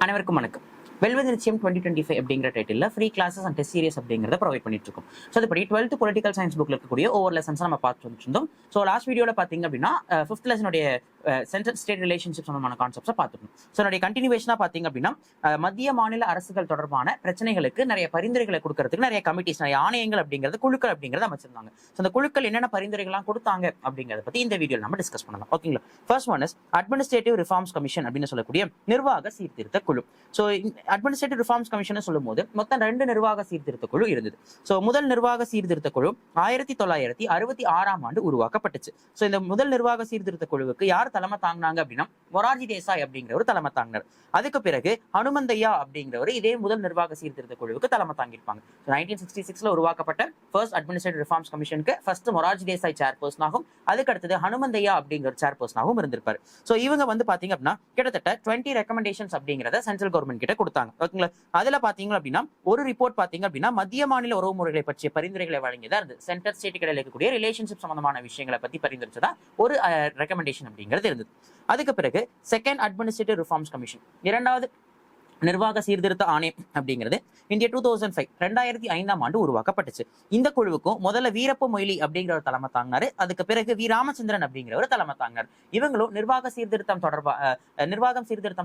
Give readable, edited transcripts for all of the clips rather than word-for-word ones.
அனைவருக்கும் வணக்கம். வெல்வது நிச்சயம் 2025 அப்படிங்கிற title free classes and test serious அப்படிங்கிறத ப்ரொவைட் பண்ணிட்டு இருக்கோம். ஸோ அதுபடி 12th பொலிட்டிக்கல் சயின்ஸ் புக்ல இருக்கக்கூடிய ஒவ்வொரு லெசன்ஸ் நம்ம பார்த்து வந்துட்டு இருந்தோம். ஸோ லாஸ்ட் வீடியோல பார்த்தீங்க அப்படின்னா 5th லெசனுடைய சென்ட்ரல் ஸ்டேட் ரிலேஷன்ஷிப் சம்பந்தமான கான்செப்ட்ஸை பார்த்துக்கணும். ஸோ என்னுடைய கண்டினியூவேஷனா பார்த்தீங்க அப்படின்னா மத்திய மாநில அரசுகள் தொடர்பான பிரச்சனைகளுக்கு நிறைய பரிந்துரைகளை கொடுக்கறதுக்கு நிறைய கமிட்டிஸ், நிறைய ஆணையங்கள் அப்படிங்கிறது, குழுக்கள் அப்படிங்கிறத அமைச்சிருந்தாங்க. ஸோ அந்த குழுக்கள் என்னென்ன பரிந்துரைகள்லாம் கொடுத்தாங்க அப்படிங்கிறத பத்தி இந்த வீடியோ நம்ம டிஸ்கஸ் பண்ணலாம். ஓகேங்களா? First one is administrative reforms commission அப்படின்னு சொல்லக்கூடிய நிர்வாக சீர்திருத்த குழு. ஸோ அட்மினிஸ்ட்ரேட்டிவ் ரிஃபார்ம்ஸ் கமிஷன் சொல்லும் போது மொத்தம் 2 நிர்வாக சீர்திருத்த குழு இருந்தது. ஸோ முதல் நிர்வாக சீர்திருத்த குழு 1966ஆம் ஆண்டு உருவாக்கப்பட்டுச்சு. ஸோ இந்த முதல் நிர்வாக சீர்திருத்த குழுவுக்கு யார் தலைமை தாங்கினாங்க அப்படின்னா மொரார்ஜி தேசாய் அப்படிங்கிறவர் தலைமை தாங்கினார். அதுக்கு பிறகு ஹனுமந்தையா அப்படிங்கிறவர் இதே முதல் நிர்வாக சீர்திருத்த குழுவுக்கு தலைமை தாங்கியிருப்பாங்க. 1966ல உருவாக்கப்பட்ட ஃபர்ஸ்ட் அட்மினிஸ்ட்ரேட்டிவ் ரிஃபார்ம்ஸ் கமிஷனுக்கு ஃபர்ஸ்ட் மொரார்ஜி தேசாய் சேர்பர்சனாகவும் அதுக்கு அடுத்தது ஹனுமந்தையா அப்படிங்கிற சேர்பர்சனாகவும் இருந்திருப்பாரு. ஸோ இவங்க வந்து பாத்தீங்க அப்படின்னா கிட்டத்தட்ட 20 ரெக்கமெண்டேஷன்ஸ் அப்படிங்கிறத சென்ட்ரல் கவர்மெண்ட் கிட்ட கொடுத்தாங்க. ஓகேங்களா? அதுல பாத்தீங்க அப்படின்னா ஒரு ரிப்போர்ட் பாத்தீங்க அப்படின்னா மத்திய மாநில உறவுமுறைகளை பற்றிய பரிந்துரைகளை வழங்கியதா இருந்து சென்டர் ஸ்டேட் இடையில இருக்கக்கூடிய ரிலேஷன்ஷிப் சம்பந்தமான விஷயங்களை பத்தி பரிந்துரைச்சதா ஒரு ரெக்கமெண்டேஷன் அப்படிங்கிறது இருந்தது. அதுக்கு பிறகு செகண்ட் அட்மினிஸ்ட்ரேட்டிவ் ரிஃபார்ம்ஸ் கமிஷன், இரண்டாவது நிர்வாக சீர்திருத்த ஆணையம் அப்படிங்கிறது இந்தியா 2005ஆம் ஆண்டு உருவாக்கப்பட்டுச்சு. இந்த குழுவுக்கும் முதல்ல வீரப்ப மொய்லி அப்படிங்கிற ஒரு தலைமை தாங்கினாரு. அதுக்கு பிறகு வி ராமச்சந்திரன் அப்படிங்கிற ஒரு தலைமை தாங்கினார். இவங்களும் நிர்வாகம் சீர்திருத்தம்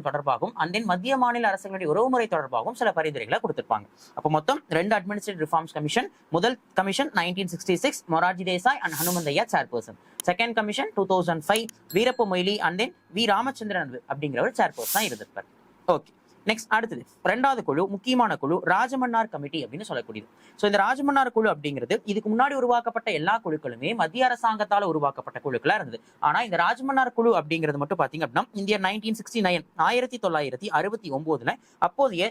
தொடர்பாகவும் அண்ட் தென் மத்திய மாநில அரசுகளுடைய உறவுமுறை தொடர்பாகவும் சில பரிந்துரைகளை கொடுத்திருப்பாங்க. அப்போ மொத்தம் 2 அட்மினிஸ்ட்ரேட்டிவ் ரிஃபார்ம்ஸ் கமிஷன். முதல் commission 1966 Morarji Desai and Hanumanthaiah chairperson. Second commission 2005 Veerappa Moily and then V Ramachandran அப்படிங்கிற ஒரு சேர்பர்சன் இருந்திருப்பார். ஓகே, நெக்ஸ்ட் அடுத்தது 2வது குழு, முக்கியமான குழு, ராஜமன்னார் கமிட்டி அப்படின்னு சொல்லக்கூடியது. ஸோ இந்த ராஜமன்னார் குழு அப்படிங்கிறது இதுக்கு முன்னாடி உருவாக்கப்பட்ட எல்லா குழுக்களுமே மத்திய அரசாங்கத்தால் உருவாக்கப்பட்ட குழுக்களா இருந்தது. ஆனா இந்த ராஜமன்னார் குழு அப்படிங்கிறது மட்டும் பாத்தீங்க அப்படின்னா இந்தியா 1969 அப்போதைய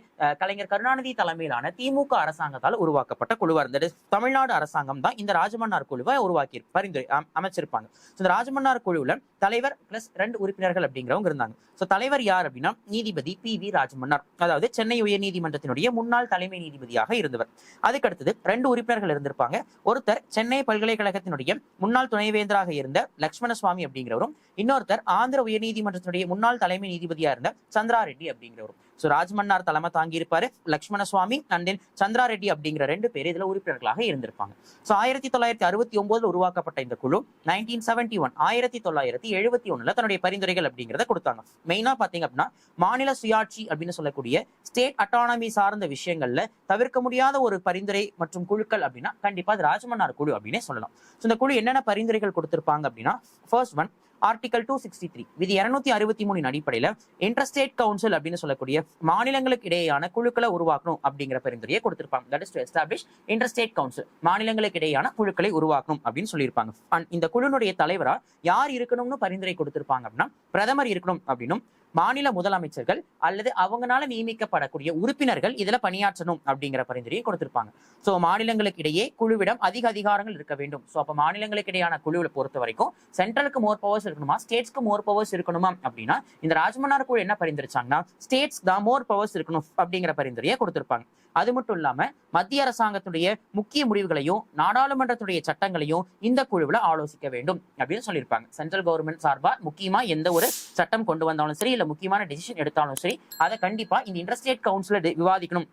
கலைஞர் கருணாநிதி தலைமையிலான திமுக அரசாங்கத்தால் உருவாக்கப்பட்ட குழுவா இருந்தது. தமிழ்நாடு அரசாங்கம் தான் இந்த ராஜமன்னார் குழுவை உருவாக்கி பரிந்துரை அமைச்சிருப்பாங்க. இந்த ராஜமன்னார் குழுவுல தலைவர் பிளஸ் 2 உறுப்பினர்கள் அப்படிங்கிறவங்க இருந்தாங்க. ஸோ தலைவர் யார் அப்படின்னா நீதிபதி PV ராஜமன்னார், அதாவது சென்னை உயர் நீதிமன்றத்தினுடைய முன்னாள் தலைமை நீதிபதியாக இருந்தவர். அதுக்கு அடுத்தது 2 உறுப்பினர்கள் இருந்திருப்பாங்க. ஒருத்தர் சென்னை பல்கலைக்கழகத்தினுடைய முன்னாள் துணைவேந்தராக இருந்த லட்சுமண சுவாமி அப்படிங்கிறவரும், இன்னொருத்தர் ஆந்திர உயர் நீதிமன்றத்தினுடைய முன்னாள் தலைமை நீதிபதியா இருந்த சந்திரா ரெட்டி அப்படிங்கிறவரும். ஸோ ராஜமன்னார் தலைமை தாங்கி இருப்பாரு, லட்சுமண சுவாமி அண்ட் தென் சந்திரா ரெட்டி அப்படிங்கிற 2 பேர் இதுல உறுப்பினர்களாக இருந்திருப்பாங்க. ஸோ 1969 உருவாக்கப்பட்ட இந்த குழு 1971 தன்னுடைய பரிந்துரைகள் அப்படிங்கிறத கொடுத்தாங்க. மெயினா பாத்தீங்க அப்படின்னா மாநில சுயாட்சி அப்படின்னு சொல்லக்கூடிய ஸ்டேட் அட்டானமி சார்ந்த விஷயங்கள்ல தவிர்க்க முடியாத ஒரு பரிந்துரை மற்றும் குழுக்கள் அப்படின்னா கண்டிப்பா அது ராஜமன்னார் குழு அப்படின்னே சொல்லலாம். இந்த குழு என்னென்ன பரிந்துரைகள் கொடுத்திருப்பாங்க அப்படின்னா ஃபர்ஸ்ட் ஒன் ஆர்டிகல் 263 விதி 263 அடிப்படையில இன்டர்ஸ்டேட் கவுன்சில் அப்படின்னு சொல்லக்கூடிய மாநிலங்களுக்கு இடையேயான குழுக்களை உருவாக்கணும் அப்படிங்கிற பரிந்துரையை கொடுத்திருப்பாங்க. That is to establish interstate council, மாநிலங்களுக்கு இடையேயான குழுக்களை உருவாக்கணும் அப்படின்னு சொல்லியிருப்பாங்க. இந்த குழுனுடைய தலைவரா யார் இருக்கணும்னு பரிந்துரை கொடுத்திருப்பாங்க அப்படின்னா பிரதமர் இருக்கணும் அப்படின்னும், மாநில முதலமைச்சர்கள் அல்லது அவங்களால நியமிக்கப்படக்கூடிய உறுப்பினர்கள் இதுல பணியாற்றணும் அப்படிங்கிற பரிந்துரையை கொடுத்திருப்பாங்க. சோ மாநிலங்களுக்கு இடையே குழுவிடம் அதிக அதிகாரங்கள் இருக்க வேண்டும். சோ அப்ப மாநிலங்களுக்கு இடையான குழுவை பொறுத்த வரைக்கும் சென்ட்ரலுக்கு மோர் பவர்ஸ் இருக்கணுமா, ஸ்டேட்ஸ்க்கு மோர் பவர்ஸ் இருக்கணுமா அப்படின்னா இந்த ராஜமன்னார் குழு என்ன பரிந்துரைச்சாங்கன்னா ஸ்டேட்ஸ் தான் மோர் பவர்ஸ் இருக்கணும் அப்படிங்கிற பரிந்துரையை கொடுத்திருப்பாங்க. அது மட்டும் இல்லாம மத்திய அரசாங்கத்துடைய முக்கிய முடிவுகளையும் நாடாளுமன்றத்துடைய சட்டங்களையும் இந்த குழுவுல ஆலோசிக்க வேண்டும் அப்படின்னு சொல்லியிருப்பாங்க. சென்ட்ரல் கவர்மெண்ட் சார்பா முக்கியமா எந்த ஒரு சட்டம் கொண்டு வந்தாலும் சரி, இல்ல முக்கியமான டெசிஷன் எடுத்தாலும் சரி, அதை கண்டிப்பா இந்த இன்டர்ஸ்டேட் கவுன்சில விவாதிக்கணும்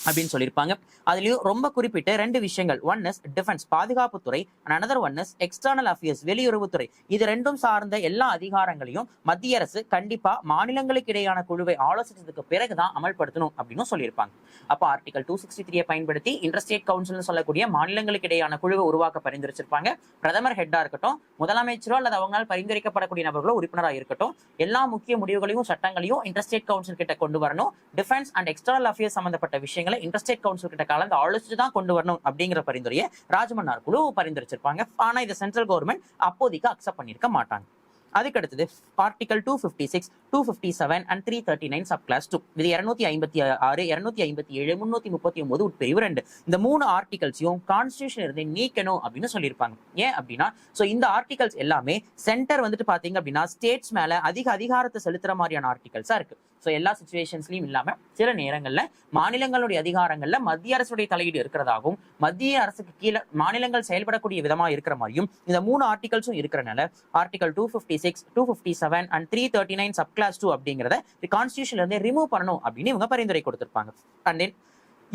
அப்படின்னு சொல்லியிருப்பாங்க. அதுலயும் ரொம்ப குறிப்பிட்ட 2 விஷயங்கள், ஒன் இஸ் டிஃபென்ஸ் பாதுகாப்புத்துறை, another one is external affairs வெளியுறவுத்துறை. இது 2ம் சார்ந்த எல்லா அதிகாரங்களையும் மத்திய அரசு கண்டிப்பா மாநிலங்களுக்கு இடையான குழுவை ஆலோசிச்சதுக்கு பிறகுதான் அமல்படுத்தணும் அப்படின்னு சொல்லியிருப்பாங்க. அப்ப ஆர்டிகல் 263 பயன்படுத்தி இன்டர்ஸ்டேட் கவுன்சில் சொல்லக்கூடிய மாநிலங்களுக்கு இடையான குழுவை உருவாக்க பரிந்துரைச்சிருப்பாங்க. பிரதமர் ஹெட்டா இருக்கட்டும், முதலமைச்சரோ அல்லது அவங்களால் பரிந்துரைக்கப்படக்கூடிய நபர்களோ உறுப்பினராக இருக்கட்டும், எல்லா முக்கிய முடிவுகளையும் சட்டங்களையும் இன்டர்ஸ்டேட் கவுன்சில் கிட்ட கொண்டு வரணும். டிஃபென்ஸ் அண்ட் எக்ஸ்டர்னல் அஃபேர்ஸ் சம்பந்தப்பட்ட விஷயங்களை இன்டர்ஸ்டேட் கவுன்சில் கிட்ட கலந்து ஆலோசிச்சு தான் கொண்டு வரணும் அப்படிங்கிற பரிந்துரையை ராஜமன்னார் குழு பரிந்துரைச்சிருப்பாங்க. ஆனா இதை சென்ட்ரல் கவர்மெண்ட் அப்போதைக்கு அக்செப்ட் பண்ணிருக்க மாட்டாங்க. அதுக்கு அடுத்தது ஆர்டிகல் 256, 257 அண்ட் 339 சப் கிளாஸ் 2 இது 256, 257, 339 உட்பிரிவு 2. இந்த 3 ஆர்டிகல்ஸையும் கான்ஸ்டிடியூஷன் இருந்து நீக்கணும் அப்படின்னு சொல்லியிருப்பாங்க. ஏன் அப்படின்னா இந்த ஆர்டிகல்ஸ் எல்லாமே சென்டர் வந்துட்டு பாத்தீங்க அப்படின்னா ஸ்டேட்ஸ் மேல அதிக அதிகாரத்தை செலுத்துற மாதிரியான ஆர்டிகல்ஸா இருக்கு. எல்லா சிச்சுவேஷன்ஸ்லயும் இல்லாம சில நேரங்கள்ல மாநிலங்களுடைய அதிகாரங்கள்ல மத்திய அரசுடைய தலையீடு இருக்கிறதாகவும் மத்திய அரசுக்கு கீழே மாநிலங்கள் செயல்படக்கூடிய விதமா இருக்கிற மாதிரியும் இந்த 3 ஆர்டிகல்ஸும் இருக்கிறனால ஆர்டிகல் 256, 257 அண்ட் 339 சப் கிளாஸ் 2 அப்படிங்கிறத கான்ஸ்டியூஷன்ல இருந்து ரிமூவ் பண்ணணும் அப்படின்னு இவங்க பரிந்துரை கொடுத்திருப்பாங்க. And then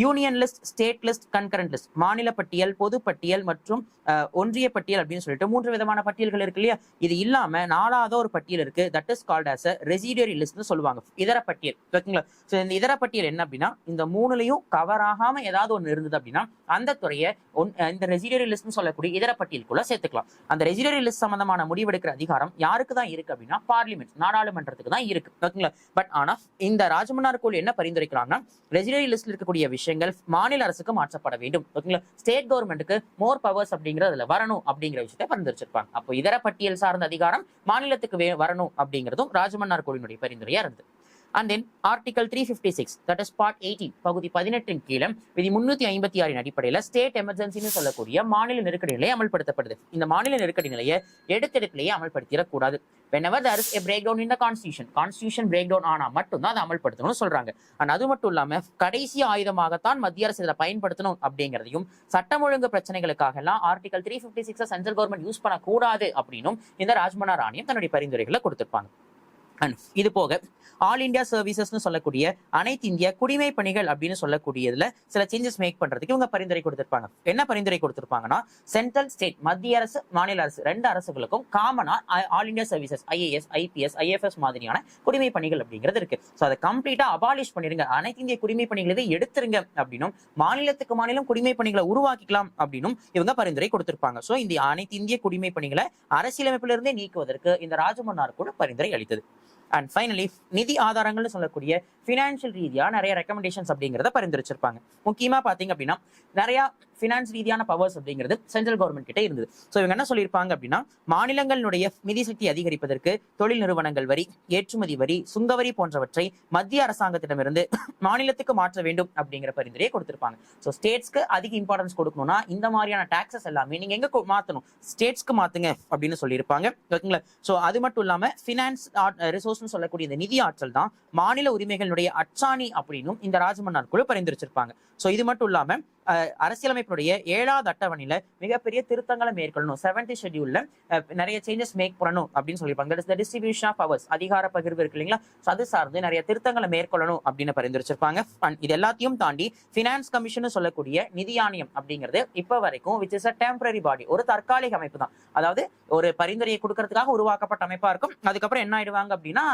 union list, state list, concurrent list, மாநில பட்டியல், பொது பட்டியல் மற்றும் ஒன்றிய பட்டியல் அப்படின்னு சொல்லிட்டு 3 விதமான பட்டியல்கள் இருக்கு இல்லையா. இது இல்லாம 4வது ஒரு பட்டியல் இருக்கு, that is called as residuary லிஸ்ட்னு சொல்லுவாங்க, இதர பட்டியல். ஓகேங்களா. ஸோ இந்த இதர பட்டியல் என்ன அப்படின்னா, இந்த 3லையும் கவர் ஆகாம ஏதாவது ஒன்று இருந்தது அப்படின்னா அந்த துறையை இந்த ரெசிடியரி லிஸ்ட்னு சொல்லக்கூடிய இதர பட்டியலுக்குள்ள சேர்த்துக்கலாம். அந்த ரெசிடியரி லிஸ்ட் சம்பந்தமான முடிவெடுக்கிற அதிகாரம் யாருக்கு தான் இருக்கு அப்படின்னா பார்லிமெண்ட், நாடாளுமன்றத்துக்கு தான் இருக்கு. ஓகேங்களா. பட் ஆனா இந்த ராஜமன்னார் குழு என்ன பரிந்துரைக்கிறாங்கன்னா, ரெசிடியரி லிஸ்ட்ல இருக்கக்கூடிய விஷயங்கள் மாநில அரசுக்கு மாற்றப்பட வேண்டும். ஓகேங்களா. ஸ்டேட் கவர்மெண்ட்டுக்கு மோர் பவர்ஸ் அப்படிங்கிறதுல வரணும் அப்படிங்கிற விஷயத்தை பரிந்துரைச்சிருப்பாங்க. அப்போ இதர பட்டியல் சார்ந்த அதிகாரம் மாநிலத்துக்கு வரணும் அப்படிங்கிறதும் ராஜமன்னார் குழுவினுடைய பரிந்துரையா இருந்தது. And then Article 356, that is Part 18, பகுதி 18 கீழே விதி 356 அடிப்படையில் ஸ்டேட் எமர்ஜென்சின்னு சொல்லக்கூடிய மாநில நெருக்கடி நிலையை அமல்படுத்தப்படுது. இந்த மாநில நெருக்கடி நிலையை எடுத்தெடுப்பிலேயே அமல்படுத்திடக்கூடாது. Whenever there is a breakdown in the constitution breakdown ஆனா மட்டும்தான் அதை அமல்படுத்தணும்னு சொல்றாங்க. அண்ட் அது மட்டும் இல்லாம கடைசி ஆயுதமாகத்தான் மத்திய அரசு இதை பயன்படுத்தணும் அப்படிங்கிறதையும், சட்டம் ஒழுங்கு பிரச்சனைகளுக்காக எல்லாம் Article 356 சென்ட்ரல் கவர்மெண்ட் யூஸ் பண்ணக்கூடாது அப்படின்னும் இந்த ராஜமன்னார் ஆணையம் தன்னுடைய பரிந்துரைகளை கொடுத்திருப்பாங்க. இது போக ஆல் இந்தியா சர்வீசஸ்னு சொல்லக்கூடிய அனைத்து இந்திய குடிமை பணிகள் அப்படின்னு சொல்லக்கூடியதுல சில சேஞ்சஸ் மேக் பண்றதுக்கு இவங்க பரிந்துரை கொடுத்திருப்பாங்க. என்ன பரிந்துரை கொடுத்திருப்பாங்கன்னா, சென்ட்ரல் ஸ்டேட் மத்திய அரசு மாநில அரசு 2 அரசுகளுக்கும் காமனா all India services IAS, IPS, IFS மாதிரியான குடிமை பணிகள் அப்படிங்கிறது இருக்கு. ஸோ அதை கம்ப்ளீட்டா அபாலிஷ் பண்ணிருங்க, அனைத்து இந்திய குடிமை பணிகளை எடுத்துருங்க அப்படின்னும், மாநிலத்துக்கு மாநிலம் குடிமை பணிகளை உருவாக்கிக்கலாம் அப்படின்னும் இவங்க பரிந்துரை கொடுத்திருப்பாங்க. ஸோ இந்த அனைத்து இந்திய குடிமை பணிகளை அரசியலமைப்பிலிருந்தே நீக்குவதற்கு இந்த ராஜமன்னார் குழு பரிந்துரை அளித்தது. அண்ட் ஃபைனலி நிதி ஆதாரங்கள்னு சொல்லக்கூடிய ஃபினான்ஷியல் ரீதியா நிறைய ரெக்கமெண்டேஷன்ஸ் அப்படிங்கிறத பரிந்துரைச்சிருப்பாங்க. முக்கியமா பாத்தீங்க அப்படின்னா நிறைய ஃபினான்ஸ் ரீதியான பவர்ஸ் அப்படிங்கிறது சென்ட்ரல் கவர்மெண்ட் கிட்ட இருந்தது. ஸோ இவங்க என்ன சொல்லியிருப்பாங்க அப்படின்னா, மாநிலங்களுடைய நிதி சக்தி அதிகரிப்பதற்கு தொழில் நிறுவனங்கள் வரி, ஏற்றுமதி வரி, சுங்கவரி போன்றவற்றை மத்திய அரசாங்கத்திடமிருந்து மாநிலத்துக்கு மாற்ற வேண்டும் அப்படிங்கிற பரிந்துரையை கொடுத்திருப்பாங்க. ஸோ ஸ்டேட்ஸ்க்கு அதிக இம்பார்ட்டன்ஸ் கொடுக்கணும்னா இந்த மாதிரியான டாக்ஸஸ் எல்லாமே நீங்க எங்க மாத்தணும், ஸ்டேட்ஸ்க்கு மாத்துங்க அப்படின்னு சொல்லியிருப்பாங்க. ஓகேங்களா. ஸோ அது மட்டும் இல்லாம ஃபினான்ஸ் ரிசோர்ஸ் சொல்லக்கூடிய இந்த நிதி ஆற்றல் தான் மாநில உரிமைகளுடைய அச்சாணி அப்படின்னும் இந்த ராஜமன்னார் குழு பரிந்துரைச்சிருப்பாங்க. ஸோ இது மட்டும் இல்லாம அரசியலமைப்புடைய 7வது அட்டவணையில மிகப்பெரிய திருத்தங்களை மேற்கொள்ளணும், 7th ஷெட்யூல்ல நிறைய சேஞ்சஸ் மேக் பண்ணணும் அப்படின்னு சொல்லியிருப்பாங்க. டிஸ்ட்ரிபியூஷன் ஆஃப் பவர்ஸ், அதிகார பகிர்வு இருக்கு இல்லைங்களா, அது சார்ந்து நிறைய திருத்தங்களை மேற்கொள்ளணும் அப்படின்னு பரிந்துரைச்சிருப்பாங்க. இது எல்லாத்தையும் தாண்டி பினான்ஸ் கமிஷன் சொல்லக்கூடிய நிதி ஆணையம் அப்படிங்கிறது இப்ப வரைக்கும் விச் இஸ் அ டெம்பரரி பாடி, ஒரு தற்காலிக அமைப்பு தான். அதாவது ஒரு பரிந்துரையை கொடுக்கறதுக்காக உருவாக்கப்பட்ட அமைப்பா இருக்கும். அதுக்கப்புறம் என்ன ஆயிடுவாங்க அப்படின்னா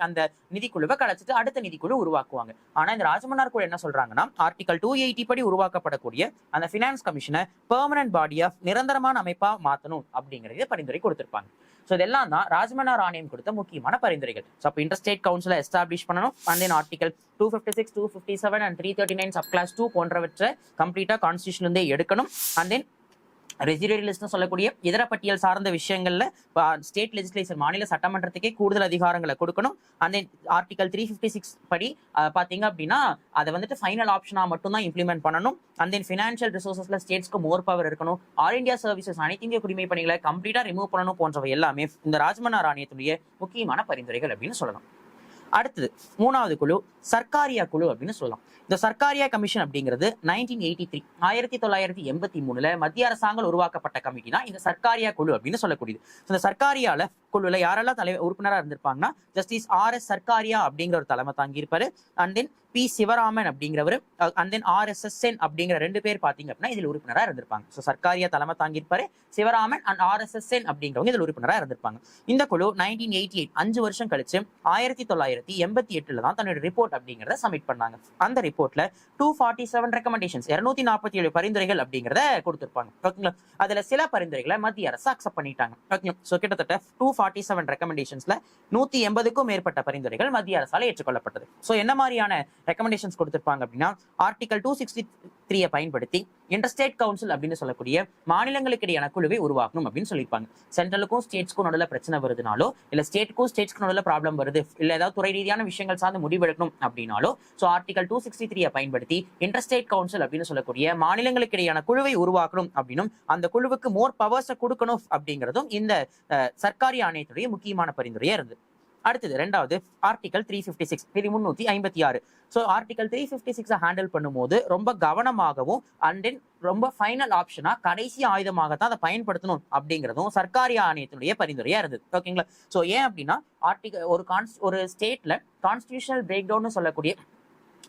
அந்த நிதிக்குழுவை கலைச்சிட்டு அடுத்த நிதிக்குழு உருவாக்குவாங்க. ஆனா இந்த ராஜமன்னார் குழு என்ன சொல்றாங்கன்னா, Article 280 படி உருவாக்கப்பட்ட அந்த பினான்ஸ் கமிஷனை பெர்மனன்ட் பாடியா, நிரந்தரமான அமைப்பா மாத்தணும் அப்படிங்கறத பரிந்துரை கொடுத்திருப்பாங்க. சோ இதெல்லாம் தான் ராஜமன்னார் ஆணையம் கொடுத்த முக்கியமான பரிந்துரைகள். சோ அப்ப இன்டர்ஸ்டேட் கவுன்சிலை எஸ்டாப்ளிஷ் பண்ணணும். And then Article 256, 257 and 339 sub clause 2 போன்றவற்றை கம்ப்ளீட்டா கான்ஸ்டிடியூஷன்ல இருந்தே எடுக்கணும். அண்ட் தென் ரெசிடியரி லிஸ்ட்னு சொல்லக்கூடிய இதர பட்டியல் சார்ந்த விஷயங்கள்ல ஸ்டேட் லெஜிஸ்லேச்சர் மாநில சட்டமன்றத்துக்கே கூடுதல் அதிகாரங்களை கொடுக்கணும். அந்த Article 356 படி பாத்தீங்க அப்படின்னா அதை வந்துட்டு ஃபைனல் ஆப்ஷனா மட்டும் தான் இம்ப்ளிமெண்ட் பண்ணணும். அண்ட் தென் ஃபினான்ஷியல் ரிசோர்சஸ்ல ஸ்டேட்ஸ்க்கு மோர் பவர் இருக்கணும். ஆல் இந்தியா சர்வீசஸ் அனைத்து இந்திய குடிமை பணிகளை கம்ப்ளீட்டா ரிமூவ் பண்ணணும் போன்றவை எல்லாமே இந்த ராஜமன்னார் ஆணையத்துடைய முக்கியமான பரிந்துரைகள் அப்படின்னு சொல்லலாம். அடுத்தது 3வது குழு சர்க்காரியா குழு அப்படின்னு சொல்லலாம். இந்த சர்க்காரியா கமிஷன் அப்படிங்கிறது 1983 மத்திய அரசாங்கம் உருவாக்கப்பட்ட கமிட்டி தான் இந்த சர்க்காரியா குழு அப்படின்னு சொல்லக்கூடியது. இந்த சர்க்காரியால குழுல யாரெல்லாம் உறுப்பினராக இருந்திருப்பாங்கன்னா, ஜஸ்டிஸ் RS சர்க்காரியா அப்படிங்கிற ஒரு தலைமை தாங்கி இருப்பாரு. அண்ட் தென் P சிவராமன் அப்படிங்கிறவர், அண்ட் தென் RSSN அப்படிங்கிற 2 பேர் பாத்தீங்க அப்படின்னா இதுல உறுப்பினராக இருந்திருப்பாங்க. ஸோ சர்க்காரியா தலைமை தாங்கி இருப்பாரு, சிவராமன் அண்ட் RSSN அப்படிங்கிறவங்க இதுல உறுப்பினராக இருந்திருப்பாங்க. இந்த குழு 1988 5 வருஷம் கழிச்சு 1988 தான் தன்னோட ரிப்போர்ட் அப்படிங்கிறத சப்மிட் பண்ணாங்க. அந்த ரிப்போர்ட்ல 247 ரெக்கமெண்டேஷன்ஸ், 247 பரிந்துரைகள் அப்படிங்கிறத கொடுத்திருப்பாங்க. ஓகேங்களா. அதுல சில பரிந்துரைகளை மத்திய அரசு அக்செப்ட் பண்ணிட்டாங்க. ஓகேங்களா. ஸோ கிட்டத்தட்ட 247 ரெக்கமெண்டேஷன்ஸ்ல 180க்கும் மேற்பட்ட பரிந்துரைகள் மத்திய அரசால் ஏற்றுக்கொள்ளப்பட்டது. ஸோ என்ன மாதிரியான ரெக்கமெண்டேஷன்ஸ் கொடுத்திருப்பாங்க அப்படின்னா, Article 263 பயன்படுத்தி இன்டர்ஸ்டேட் கவுன்சில் அப்படின்னு சொல்லக்கூடிய மாநிலங்களுக்கு இடையான குழுவை உருவாக்கணும் அப்படின்னு சொல்லியிருப்பாங்க. சென்ட்ரலுக்கும் ஸ்டேட்ஸ்க்கும் நடுவில் பிரச்சனை வருதுனாலோ, இல்ல ஸ்டேட்ஸ்க்கு நடுவில் ப்ராப்ளம் வருது, இல்ல ஏதாவது துறை ரீதியான விஷயங்கள் சார்ந்து முடிவெடுக்கணும் அப்படின்னாலோ, ஸோ Article 263 பயன்படுத்தி இன்டர்ஸ்டேட் கவுன்சில் அப்படின்னு சொல்லக்கூடிய மாநிலங்களுக்கு இடையான குழுவை உருவாக்கணும் அப்படின்னும், அந்த குழுவுக்கு மோர் பவர்ஸை கொடுக்கணும் அப்படிங்கிறதும் இந்த சர்க்காரி ஆணையத்துடைய முக்கியமான பரிந்துரையா இருந்தது. அடுத்தது ரெண்டாவது ஆர்டிகல் 356 356. ஸோ ஆர்டிகல் 356 ஹேண்டில் பண்ணும்போது ரொம்ப கவனமாகவும் அண்ட் தென் ரொம்ப ஃபைனல் ஆப்ஷனா கடைசி ஆயுதமாகத்தான் அதை பயன்படுத்தணும் அப்படிங்கிறதும் சர்க்காரி ஆணையத்தினுடைய பரிந்துரையா இருந்தது. ஓகேங்களா? ஸோ ஏன் அப்படின்னா ஆர்டிகல் ஒரு ஸ்டேட்ல கான்ஸ்டிடியூஷனல் பிரேக் டவுன் சொல்லக்கூடிய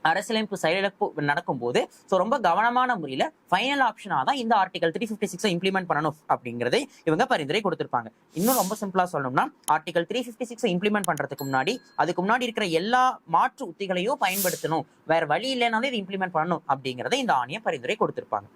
அரசியலமைப்பு செயலிழப்பு நடக்கும்போது ரொம்ப கவனமான முறையில ஃபைனல் ஆப்ஷனா தான் இந்த ஆர்டிகல் 356 இம்ப்ளிமெண்ட் பண்ணணும் அப்படிங்கறதை இவங்க பரிந்துரை கொடுத்திருப்பாங்க. இன்னும் ரொம்ப சிம்பிளா சொல்லணும்னா ஆர்டிகல் 356 இம்ப்ளிமெண்ட் பண்றதுக்கு முன்னாடி அதுக்கு முன்னாடி இருக்கிற எல்லா மாற்று உத்திகளையும் பயன்படுத்தணும், வேற வழி இல்லைனாலே இது இம்ப்ளிமெண்ட் பண்ணணும் அப்படிங்கறதை இந்த ஆணையம் பரிந்துரை கொடுத்திருப்பாங்க.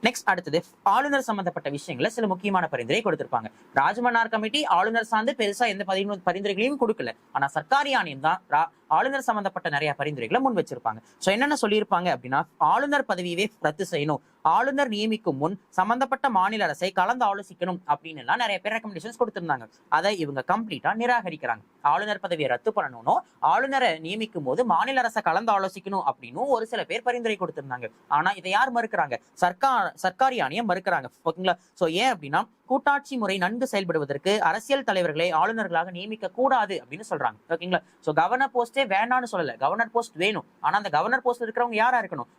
நெக்ஸ்ட் அடுத்தது ஆளுநர் சம்பந்தப்பட்ட விஷயங்கள சில முக்கியமான பரிந்துரை கொடுத்திருப்பாங்க. ராஜமன்னார் கமிட்டி ஆளுநர் சார்ந்து பெருசா எந்த பரிந்துரைகளையும் கொடுக்கல. ஆனா சர்க்காரி ஆணையம் தான் ஆளுநர் சம்பந்தப்பட்ட நிறைய பரிந்துரைகளை முன் வச்சிருப்பாங்க. சோ என்னென்ன சொல்லியிருப்பாங்க அப்படின்னா ஆளுநர் பதவியவே ரத்து செய்யணும், ஆளுநர் நியமிக்கும் முன் சம்பந்தப்பட்ட மாநில அரசை கலந்து ஆலோசிக்கணும் அப்படின்னு எல்லாம் நிறைய பேர் ரெக்கமெண்டேஷன்ஸ் கொடுத்திருந்தாங்க. அதை இவங்க கம்ப்ளீட்டா நிராகரிக்கிறாங்க. ஆளுநர் பதவியை ரத்து பண்ணணும், ஆளுநரை நியமிக்கும் போது மாநில அரசை கலந்து ஆலோசிக்கணும் அப்படின்னு ஒரு சில பேர் பரிந்துரை கொடுத்திருந்தாங்க. ஆனா இதை யார் மறுக்கிறாங்க? சர்க்காரி ஆணையம் மறுக்கிறாங்க. ஓகேங்களா? சோ ஏன் அப்படின்னா கூட்டாட்சி முறை நன்கு செயல்படுவதற்கு அரசியல் தலைவர்களை ஆளுநர்களாக நியமிக்க கூடாது அப்படின்னு சொல்றாங்க. ஓகேங்களா? சோ கவர்னர் போஸ்டே வேண்டாம்னு சொல்லல, கவர்னர் போஸ்ட் வேணும். ஆனா அந்த கவர்னர் போஸ்ட் இருக்கிறவங்க யாரா இருக்கணும்?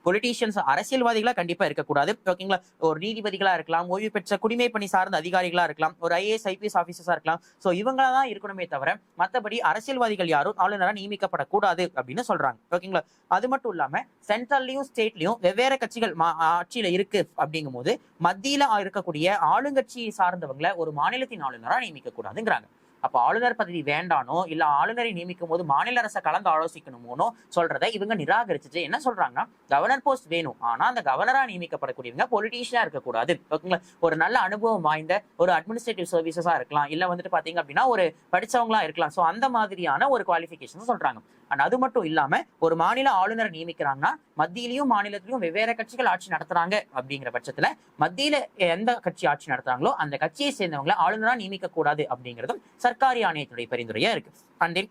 பொலிட்டீஷியன்ஸ், அரசியல்வாதிகளா கண்டிப்பா இருக்கக்கூடாது. ஓகேங்களா? ஒரு நீதிபதிகளா இருக்கலாம், ஓய்வு பெற்ற குடிமை பணி சார்ந்த அதிகாரிகளா இருக்கலாம், ஒரு IAS IPS ஆபீசர்ஸா இருக்கலாம். சோ இவங்களா தான் இருக்கணுமே தவிர மத்தபடி அரசியல்வாதிகள் யாரும் ஆளுநரா நியமிக்கப்படக்கூடாது அப்படின்னு சொல்றாங்க. ஓகேங்களா? அது மட்டும் இல்லாம சென்ட்ரல்லையும் ஸ்டேட்லயும் வெவ்வேறு கட்சிகள் ஆட்சியில இருக்கு அப்படிங்கும் போது மத்தியில இருக்கக்கூடிய ஆளுங்கட்சியை சார்ந்தவங்களை ஒரு மாநிலத்தின் ஆளுநரா நியமிக்க கூடாதுங்கிறாங்க. அப்ப ஆளுநர் பதவி வேண்டானோ இல்ல ஆளுநரை நியமிக்கும் போது மாநில அரசை கலந்து ஆலோசிக்கணுமோனோ சொல்றதை இவங்க நிராகரிச்சுட்டு என்ன சொல்றாங்கன்னா கவர்னர் போஸ்ட் வேணும், ஆனா அந்த கவர்னரா நியமிக்கப்படக்கூடியவங்க பொலிட்டீஷியனா இருக்கக்கூடாது. ஓகேங்களா? ஒரு நல்ல அனுபவம் வாய்ந்த ஒரு அட்மினிஸ்ட்ரேட்டிவ் சர்வீசஸா இருக்கலாம், இல்ல வந்துட்டு பாத்தீங்க அப்படின்னா ஒரு படிச்சவங்களா இருக்கலாம். சோ அந்த மாதிரியான ஒரு குவாலிஃபிகேஷன் சொல்றாங்க. அண்ட் அது மட்டும் இல்லாம ஒரு மாநில ஆளுநரை நியமிக்கிறாங்கன்னா மத்தியிலையும் மாநிலத்திலையும் வெவ்வேறு கட்சிகள் ஆட்சி நடத்துறாங்க அப்படிங்கிற பட்சத்துல மத்தியில எந்த கட்சி ஆட்சி நடத்துறாங்களோ அந்த கட்சியை சேர்ந்தவங்களை ஆளுநரா நியமிக்க கூடாது அப்படிங்கிறதும் சர்க்காரி ஆணையத்துடைய பரிந்துரையா இருக்கு. அண்ட் தென்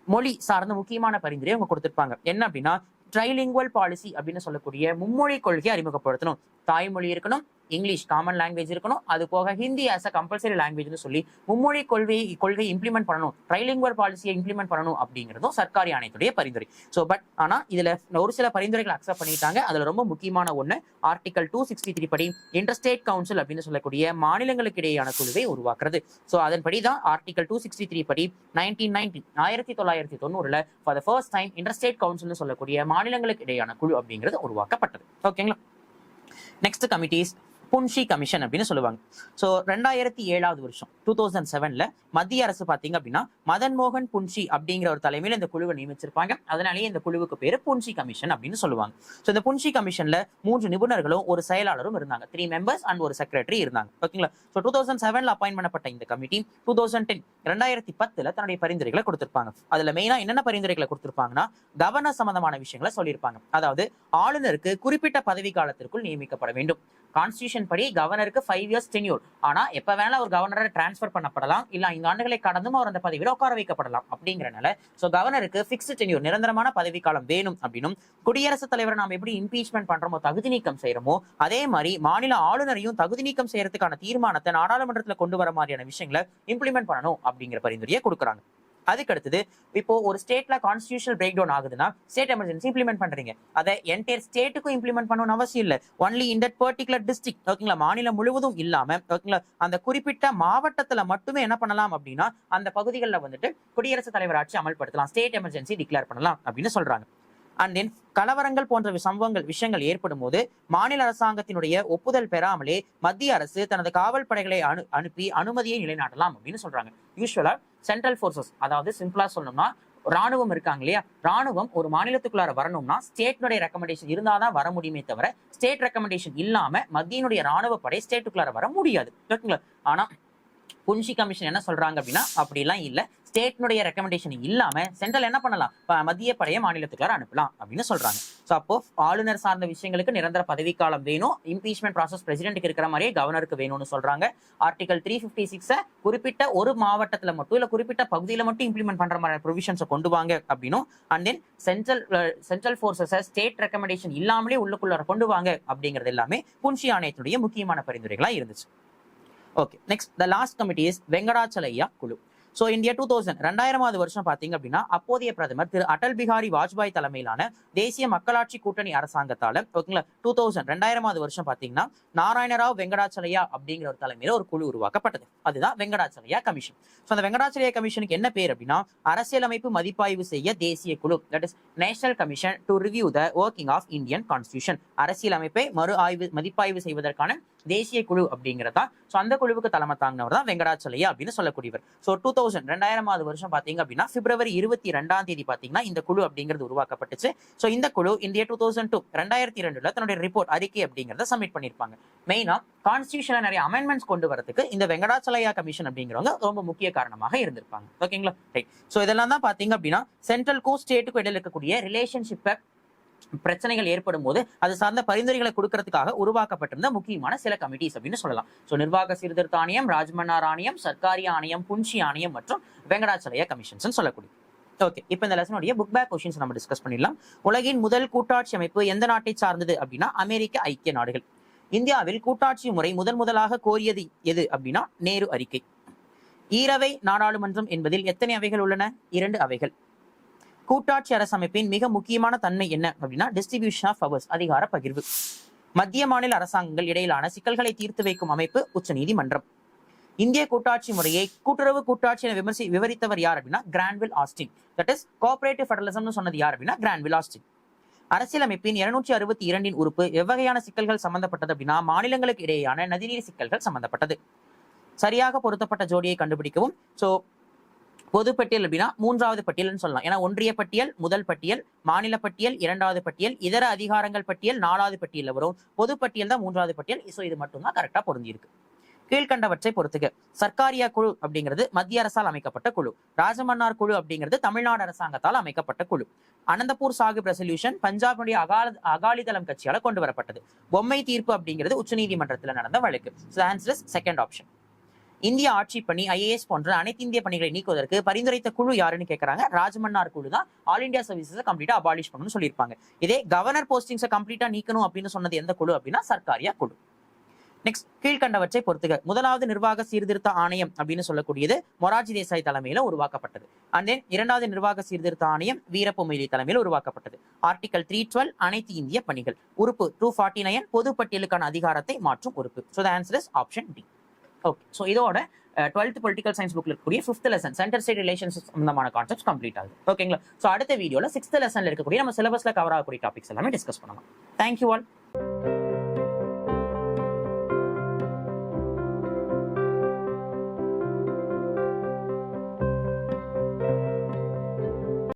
மொழி சார்ந்த முக்கியமான பரிந்துரை அவங்க கொடுத்திருப்பாங்க. என்ன அப்படின்னா ட்ரைலிங்குவல் பாலிசி அப்படின்னு சொல்லக்கூடிய மும்மொழி கொள்கையை அறிமுகப்படுத்தணும். தாய்மொழி இருக்கணும், இங்கிலீஷ் காமன் லாங்குவேஜ் இருக்கணும், அது போக ஹிந்தி ஆஸ் அ கம்பல்சரி லாங்குவேஜ்னு சொல்லி மும்மொழி கொள்கை இம்ப்ளிமெண்ட் பண்ணணும், ட்ரைலிங்குவல் பாலிசியை இம்ப்ளிமெண்ட் பண்ணணும் அப்படிங்கிறதும் சர்க்காரி ஆணையத்துடைய பரிந்துரை. ஸோ பட் ஆனா இதுல ஒரு சில பரிந்துரைகளை அக்செப்ட் பண்ணிட்டாங்க. அதுல ரொம்ப முக்கியமான ஒண்ணு ஆர்டிகல் 263 படி இன்டர்ஸ்டேட் கவுன்சில் அப்படின்னு சொல்லக்கூடிய மாநிலங்களுக்கு இடையேயான குழுவை உருவாக்குறது. ஸோ அதன்படி தான் ஆர்டிகல் 263 படி 1990 for the first time interstate கவுன்சில்னு சொல்லக்கூடிய மாநிலங்களுக்கு இடையேயான குழு அப்படிங்கிறது உருவாக்கப்பட்டது. ஓகேங்களா? நெக்ஸ்ட் கமிட்டிஸ் புன்ஷி கமிஷன் அப்படின்னு சொல்லுவாங்க. ஸோ 2007 வருஷம் 2007 மத்திய அரசு பாத்தீங்க அப்படின்னா மதன் மோகன் புன்ஷி அப்படிங்கிற ஒரு தலைமையில இந்த குழுவை நியமிச்சிருப்பாங்க. அதனாலேயே இந்த குழுவுக்கு பேரு புன்ஷி கமிஷன் அப்படின்னு சொல்லுவாங்க. ஸோ இந்த புன்ஷி கமிஷன்ல 3 நிபுணர்களும் ஒரு செயலாளரும் இருந்தாங்க. 3 மெம்பர்ஸ் அண்ட் ஒரு செக்ரட்டரி இருந்தாங்க. ஓகேங்களா? ஸோ 2007 அப்பாயின்ட் பண்ணப்பட்ட இந்த கமிட்டி 2010 தன்னுடைய பரிந்துரைகளை கொடுத்திருப்பாங்க. அதுல மெயினா என்னென்ன பரிந்துரைகளை கொடுத்திருப்பாங்கன்னா கவர்னர் சம்பந்தமான விஷயங்களை சொல்லியிருப்பாங்க. அதாவது ஆளுநருக்கு குறிப்பிட்ட பதவி காலத்திற்குள் நியமிக்கப்பட வேண்டும். கான்ஸ்டிடியூஷன் படி கவர்னருக்கு 5 இயர்ஸ் டென்யூர், ஆனா எப்ப வேணா ஒரு கவர்னரை டிரான்ஸ்பர் பண்ணப்படலாம், இல்ல 5 ஆண்டுகளை கடந்தும் அவர் அந்த பதவியில உட்கார வைக்கப்படலாம். அப்படிங்கிறனால சோ கவர்னருக்கு பிக்ஸ்ட் டென்யூர் நிரந்தரமான பதவி காலம் வேணும் அப்படின்னும் குடியரசுத் தலைவரை நாம எப்படி இம்பீச்மெண்ட் பண்றோமோ தகுதி நீக்கம் செய்யறோமோ அதே மாதிரி மாநில ஆளுநரையும் தகுதி நீக்கம் செய்யறதுக்கான தீர்மானத்தை நாடாளுமன்றத்துல கொண்டு வர மாதிரியான விஷயங்களை இம்ப்ளிமெண்ட் பண்ணணும் அப்படிங்கிற பரிந்துரையை கொடுக்குறாங்க. அதுக்கு அடுத்தது இப்போ ஒரு ஸ்டேட்ல கான்ஸ்டிடியூஷனல் பிரேக் டவுன் ஆகுதுன்னா ஸ்டேட் எமர்ஜென்சி இம்ப்ளிமெண்ட் பண்றீங்க. அதை என்டையர் ஸ்டேட்டுக்கும் இம்ப்ளிமெண்ட் பண்ணணும்னு அவசியம் இல்ல, only in that particular district. ஓகேங்களா? மாநிலம் முழுவதும் இல்லாம ஓகேங்களா அந்த குறிப்பிட்ட மாவட்டத்துல மட்டுமே என்ன பண்ணலாம் அப்படின்னா அந்த பகுதிகளில் வந்துட்டு குடியரசுத் தலைவர் ஆட்சி அமல்படுத்தலாம், ஸ்டேட் எமர்ஜென்சி டிக்ளேர் பண்ணலாம் அப்படின்னு சொல்றாங்க. அண்ட் தென் கலவரங்கள் போன்ற விஷயங்கள் ஏற்படும் போது மாநில அரசாங்கத்தினுடைய ஒப்புதல் பெறாமலே மத்திய அரசு தனது காவல் படைகளை அனுப்பி அனுமதியை நிலைநாட்டலாம் அப்படின்னு சொல்றாங்க. யூஸ்வலா சென்ட்ரல் போர்சஸ், அதாவது சிம்பிளா சொல்லணும்னா ராணுவம் இருக்காங்க இல்லையா, ராணுவம் ஒரு மாநிலத்துக்குள்ளார வரணும்னா ஸ்டேட்னுடைய ரெக்கமெண்டேஷன் இருந்தாதான் வர முடியுமே தவிர ஸ்டேட் ரெக்கமெண்டேஷன் இல்லாம மத்தியனுடைய ராணுவ படை ஸ்டேட்டுக்குள்ளார வர முடியாது. ஓகேங்களா? ஆனா புன்ஷி கமிஷன் என்ன சொல்றாங்க அப்படின்னா அப்படிலாம் இல்ல, ஸ்டேட்னுடைய ரெக்கமெண்டேஷன் இல்லாம சென்ட்ரல் என்ன பண்ணலாம், மத்திய படையை மாநிலத்துக்குள்ளார அனுப்பலாம் அப்படின்னு சொல்றாங்க. சோ அப்போ ஆளுநர் சார்ந்த விஷயங்களுக்கு நிரந்தர பதவிக்காலம் வேணும், இம்பீச்மெண்ட் ப்ராசஸ் பிரசிடென்ட்டுக்கு இருக்கிற மாதிரியே கவர்னருக்கு வேணும்னு சொல்றாங்க. ஆர்டிகல் 356 குறிப்பிட்ட ஒரு மாவட்டத்துல மட்டும் இல்ல குறிப்பிட்ட பகுதியில மட்டும் இம்ப்ளிமெண்ட் பண்ற மாதிரி ப்ரொவிஷன்ஸை கொண்டு வாங்க அப்படின்னும் and then central forces state recommendation இல்லாமலே உள்ளுக்குள்ளார கொண்டு வாங்க அப்படிங்கிறது எல்லாமே புன்ஷி ஆணையத்துடைய முக்கியமான பரிந்துரைகளா இருந்துச்சு. Okay, next the last committee is Venkatachaliah குழு. ஸோ இந்தியா 2000 வருஷம் பாத்தீங்க அப்படின்னா அப்போதைய பிரதமர் திரு அடல் பிகாரி வாஜ்பாய் தலைமையிலான தேசிய மக்களாட்சி கூட்டணி அரசாங்கத்தால ஓகேங்களா 2000 வருஷம் பாத்தீங்கன்னா நாராயணராவ் வெங்கடாச்சலையா அப்படிங்கிற ஒரு தலைமையில ஒரு குழு உருவாக்கப்பட்டது. அதுதான் வெங்கடாச்சலையா கமிஷன். ஸோ அந்த வெங்கடாச்சலையா கமிஷனுக்கு என்ன பேர் அப்படின்னா அரசியலமைப்பு மதிப்பாய்வு செய்ய தேசிய குழு, that is national commission to review the working of Indian constitution. அரசியலமைப்பை மதிப்பாய்வு செய்வதற்கான தேசிய குழு அப்படிங்கிறதா. ஸோ அந்த குழுவுக்கு தலைமை தாங்கினவர் தான் வெங்கடாச்சலையா அப்படின்னு சொல்லக்கூடியவர். ஸோ 2000 வருஷம் பாத்தீங்க அப்படின்னா February 22 பாத்தீங்கன்னா இந்த குழு அப்படிங்கிறது உருவாக்கப்பட்டுச்சு. ஸோ இந்த குழு இந்தியா 2002 தன்னுடைய ரிப்போர்ட் அறிக்கை அப்படிங்கிறத சப்மிட் பண்ணிருப்பாங்க. மெயினா கான்ஸ்டியூஷன்ல நிறைய அமெண்ட்மெண்ட்ஸ் கொண்டு வரதுக்கு இந்த வெங்கடாச்சலையா கமிஷன் அப்படிங்கிறவங்க ரொம்ப முக்கிய காரணமாக இருந்திருப்பாங்க. ஓகேங்களா, ரைட். ஸோ இதெல்லாம் தான் பாத்தீங்க அப்படின்னா சென்ட்ரலுக்கும் ஸ்டேட்டுக்கும் இடையில இருக்கக்கூடிய ரிலேஷன்ஷிப்பை பிரச்சனைகள் ஏற்படும் போது அது சார்ந்த பரிந்துரைகளை கொடுக்கறதுக்காக உருவாக்கப்பட்டிருந்த முக்கியமான சில கமிட்டிஸ் அப்படின்னு சொல்லலாம். ஸோ நிர்வாக சீர்திருத்த ஆணையம், ராஜ்மன்னார் ஆணையம், சர்க்காரி ஆணையம், புன்ஷி ஆணையம் மற்றும் வெங்கடாச்சலையா கமிஷன்ஸ் சொல்லக்கூடிய. ஓகே, இப்போ இந்த லெசனுடைய புக் பேக் கொஸ்டின்ஸ் நம்ம டிஸ்கஸ் பண்ணிடலாம். உலகின் முதல் கூட்டாட்சி அமைப்பு எந்த நாட்டை சார்ந்தது அப்படின்னா அமெரிக்க ஐக்கிய நாடுகள். இந்தியாவில் கூட்டாட்சி முறை முதலாக கோரியது எது அப்படின்னா நேரு அறிக்கை. ஈரவை நாடாளுமன்றம் என்பதில் எத்தனை அவைகள் உள்ளன? 2 அவைகள். கூட்டாட்சி அரசமைப்பின் மிக முக்கியமான தன்மை என்ன அப்படின்னா டிஸ்ட்ரிபியூஷன் ஆஃப் பவர்ஸ், அதிகார பகிர்வு. மத்திய மாநில அரசாங்கங்கள் இடையிலான சிக்கல்களை தீர்த்து வைக்கும் அமைப்பு உச்சநீதிமன்றம். இந்திய கூட்டாட்சி முறையை கூட்டுறவு கூட்டாட்சி என விவரித்தவர் யார் அப்படின்னா Granville Austin. That is cooperative ஃபெடரலிசம்னு சொன்னது யார் அப்படின்னா கிரான்வில் ஆஸ்டின். அரசியலமைப்பின் 262 உறுப்பு எவ்வகையான சிக்கல்கள் சம்பந்தப்பட்டது அப்படின்னா மாநிலங்களுக்கு இடையேயான நதிநீர் சிக்கல்கள் சம்பந்தப்பட்டது. சரியாக பொருத்தப்பட்ட ஜோடியை கண்டுபிடிக்கவும். ஸோ பொதுப்பட்டியல் அப்படின்னா 3வது பட்டியல்னு சொல்லலாம். ஏன்னா ஒன்றிய பட்டியல் முதல் பட்டியல், மாநில பட்டியல் 2வது பட்டியல், இதர அதிகாரங்கள் பட்டியல் 4வது பட்டியல் வரும். பொதுப்பட்டியல் தான் 3வது பட்டியல். ஸோ இது மட்டும்தான் கரெக்டா பொருந்திருக்கு. கீழ்கண்டவற்றை பொறுத்துக. சர்க்காரியா குழு அப்படிங்கிறது மத்திய அரசால் அமைக்கப்பட்ட குழு. ராஜமன்னார் குழு அப்படிங்கிறது தமிழ்நாடு அரசாங்கத்தால் அமைக்கப்பட்ட குழு. அனந்தபூர் சாஹிப் ரெசல்யூஷன் பஞ்சாபுடைய அகாலிதளம் கட்சியால கொண்டு வரப்பட்டது. பொம்மை தீர்ப்பு அப்படிங்கிறது உச்சநீதிமன்றத்தில் நடந்த வழக்கு. Second option. இந்திய ஆட்சி பணி, IAS போன்ற அனைத்து இந்திய பணிகளை நீக்குவதற்கு பரிந்துரைத்த குழு யாருன்னு கேட்கறாங்க. ராஜமன்னார் குழு தான் ஆல் இந்தியா சர்வீசஸ் கம்ப்ளீட்டா அபாலிஷ் பண்ணணும்னு சொல்லியிருப்பாங்க. இதே கவர்னர் போஸ்டிங்ஸை கம்ப்ளீட்டா நீக்கணும் அப்படின்னு சொன்னது எந்த குழு அப்படின்னா சர்க்காரியா குழு. நெக்ஸ்ட், கீழ்கண்டவற்றை பொறுத்துக. முதலாவது நிர்வாக சீர்திருத்த ஆணையம் அப்படின்னு சொல்லக்கூடியது மொரார்ஜி தேசாய் தலைமையில உருவாக்கப்பட்டது. அண்ட் தென் 2வது நிர்வாக சீர்திருத்த ஆணையம் வீரப்ப மொய்லி தலைமையில் உருவாக்கப்பட்டது. ஆர்டிகல் 312 அனைத்து இந்திய பணிகள். உறுப்பு 249 பொது பட்டியலுக்கான அதிகாரத்தை மாற்றும் உறுப்பு. So the answer is option D. Okay, so இதோட 12th பொலிட்டிக்கல் சயின்ஸ் புக்ல இருக்கக்கூடிய 5th lesson center state relations சம்பந்தமான கான்செப்ட்ஸ் கம்ப்ளீட் ஆகுது. ஓகேங்களா, ஸோ அடுத்த வீடியோல 6th லெசன்ல இருக்கக்கூடிய நம்ம சிலபஸ்ல கவர் ஆகக்கூடிய டாபிக்ஸ் எல்லாமே டிஸ்கஸ் பண்ணலாம். Thank you all.